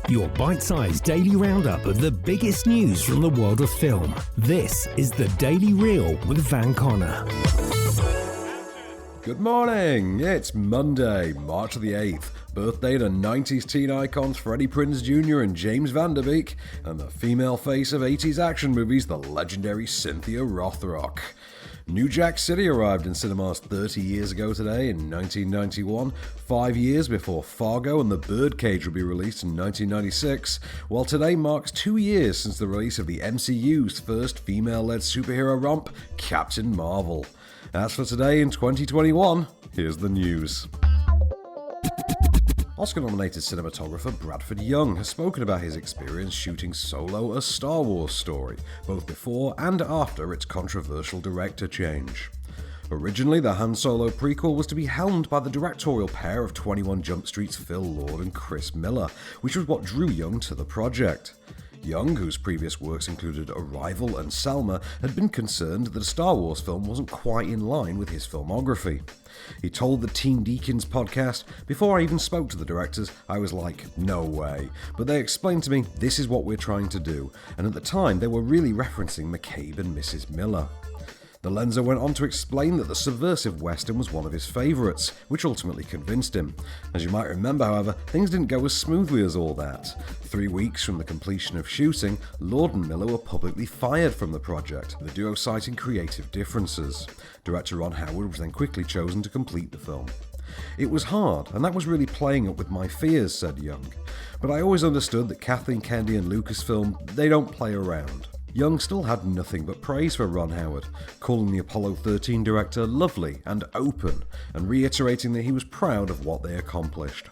Your bite-sized daily roundup of the biggest news from the world of film. This is the Daily Reel with Van Connor. Good morning, it's Monday, March the 8th, birthday to 90s teen icons Freddie Prinze Jr. and James Van Der Beek, and the female face of 80s action movies, the legendary Cynthia Rothrock. New Jack City arrived in cinemas 30 years ago today in 1991, 5 years before Fargo and The Birdcage would be released in 1996, while today marks 2 years since the release of the MCU's first female-led superhero romp, Captain Marvel. As for today in 2021, here's the news. Oscar-nominated cinematographer Bradford Young has spoken about his experience shooting Solo: A Star Wars Story, both before and after its controversial director change. Originally, the Han Solo prequel was to be helmed by the directorial pair of 21 Jump Street's Phil Lord and Chris Miller, which was what drew Young to the project. Young, whose previous works included Arrival and Selma, had been concerned that a Star Wars film wasn't quite in line with his filmography. He told the Teen Deacons podcast, "Before I even spoke to the directors, I was like, no way. But they explained to me, this is what we're trying to do, and at the time they were really referencing McCabe and Mrs. Miller." The Lenser went on to explain that the subversive western was one of his favourites, which ultimately convinced him. As you might remember, however, things didn't go as smoothly as all that. 3 weeks from the completion of shooting, Lord and Miller were publicly fired from the project, the duo citing creative differences. Director Ron Howard was then quickly chosen to complete the film. "It was hard, and that was really playing up with my fears," said Young. "But I always understood that Kathleen Kennedy and Lucasfilm, they don't play around." Young still had nothing but praise for Ron Howard, calling the Apollo 13 director lovely and open, and reiterating that he was proud of what they accomplished.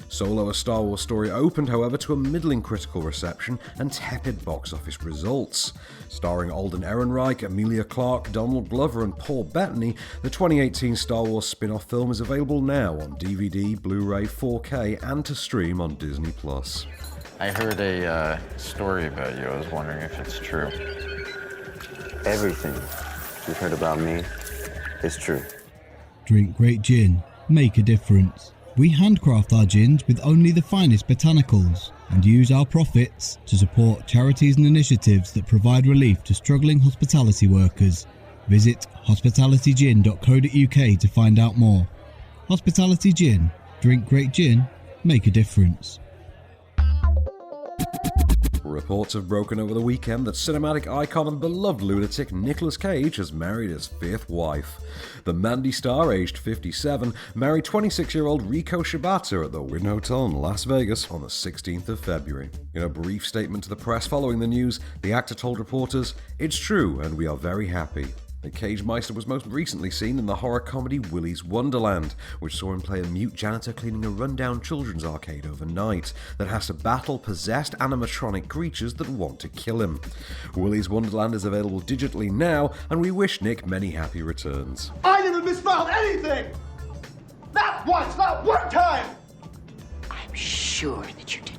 Solo: A Star Wars Story opened, however, to a middling critical reception and tepid box office results. Starring Alden Ehrenreich, Emilia Clarke, Donald Glover and Paul Bettany, the 2018 Star Wars spin-off film is available now on DVD, Blu-ray, 4K and to stream on Disney+. I heard a story about you. I was wondering if it's true. Everything you've heard about me is true. Drink great gin. Make a difference. We handcraft our gins with only the finest botanicals and use our profits to support charities and initiatives that provide relief to struggling hospitality workers. Visit hospitalitygin.co.uk to find out more. Hospitality Gin. Drink great gin. Make a difference. Reports have broken over the weekend that cinematic icon and beloved lunatic Nicolas Cage has married his 5th wife. The Mandy star, aged 57, married 26-year-old Rico Shibata at the Wynn Hotel in Las Vegas on the 16th of February. In a brief statement to the press following the news, the actor told reporters, "It's true and we are very happy." The Cage Meister was most recently seen in the horror comedy Willy's Wonderland, which saw him play a mute janitor cleaning a rundown children's arcade overnight that has to battle possessed animatronic creatures that want to kill him. Willy's Wonderland is available digitally now, and we wish Nick many happy returns. I never misspelled anything! Not once, not one time! I'm sure that you didn't.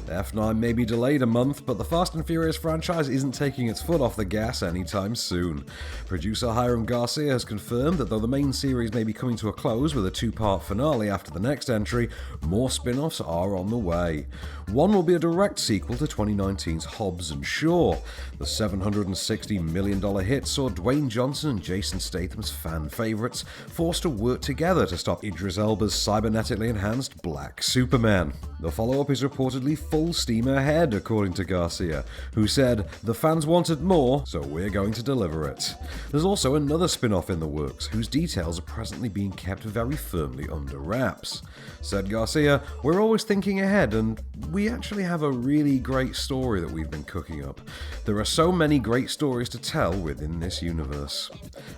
F9 may be delayed a month, but the Fast and Furious franchise isn't taking its foot off the gas anytime soon. Producer Hiram Garcia has confirmed that though the main series may be coming to a close with a 2-part finale after the next entry, more spin-offs are on the way. One will be a direct sequel to 2019's Hobbs and Shaw. The $760 million hit saw Dwayne Johnson and Jason Statham's fan favourites forced to work together to stop Idris Elba's cybernetically enhanced Black Superman. The follow-up is reportedly full steam ahead, according to Garcia, who said, "The fans wanted more, so we're going to deliver it." There's also another spin-off in the works, whose details are presently being kept very firmly under wraps. Said Garcia, "We're always thinking ahead, and we actually have a really great story that we've been cooking up. There are so many great stories to tell within this universe."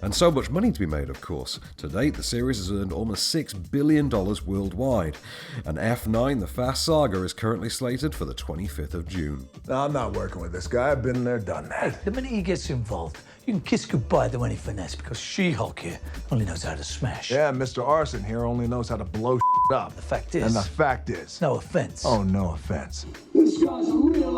And so much money to be made, of course. To date, the series has earned almost $6 billion worldwide, and F9, the Fast Saga, is currently slated for the 25th of June. No, I'm not working with this guy. I've been there, done that. The minute he gets involved, you can kiss goodbye to any finesse because She-Hulk here only knows how to smash. Yeah, Mr. Arson here only knows how to blow up. The fact is... And the fact is... No offense. Oh, no offense. This guy's a real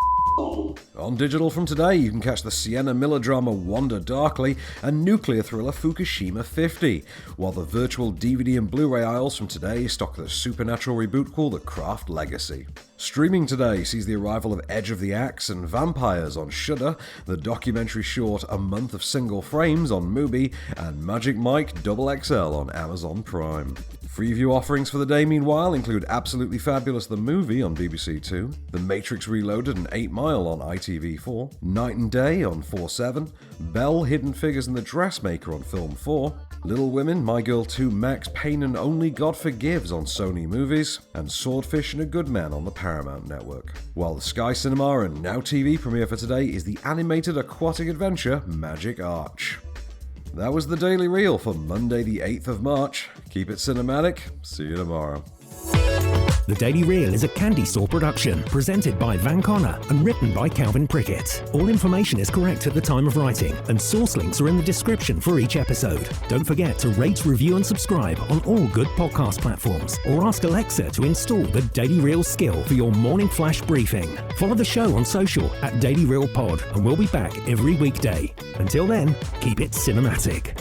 On digital from today, you can catch the Sienna melodrama Wander Darkly and nuclear thriller Fukushima 50, while the virtual DVD and Blu-ray aisles from today stock the supernatural reboot called The Craft Legacy. Streaming today sees the arrival of Edge of the Axe and Vampires on Shudder, the documentary short A Month of Single Frames on Mubi, and Magic Mike XXL on Amazon Prime. Freeview offerings for the day, meanwhile, include Absolutely Fabulous the Movie on BBC Two, The Matrix Reloaded and 8 Mile on ITV4, Night and Day on 4/7, Belle, Hidden Figures and the Dressmaker on Film 4, Little Women, My Girl 2, Max Payne and Only God Forgives on Sony Movies, and Swordfish and A Good Man on the Paramount Network. While the Sky Cinema and Now TV premiere for today is the animated aquatic adventure Magic Arch. That was the Daily Reel for Monday the 8th of March. Keep it cinematic. See you tomorrow. The Daily Reel is a Candystore production, presented by Van Connor and written by Calvin Prickett. All information is correct at the time of writing, and source links are in the description for each episode. Don't forget to rate, review and subscribe on all good podcast platforms, or ask Alexa to install the Daily Reel skill for your morning flash briefing. Follow the show on social at Daily Reel Pod, and we'll be back every weekday. Until then, keep it cinematic.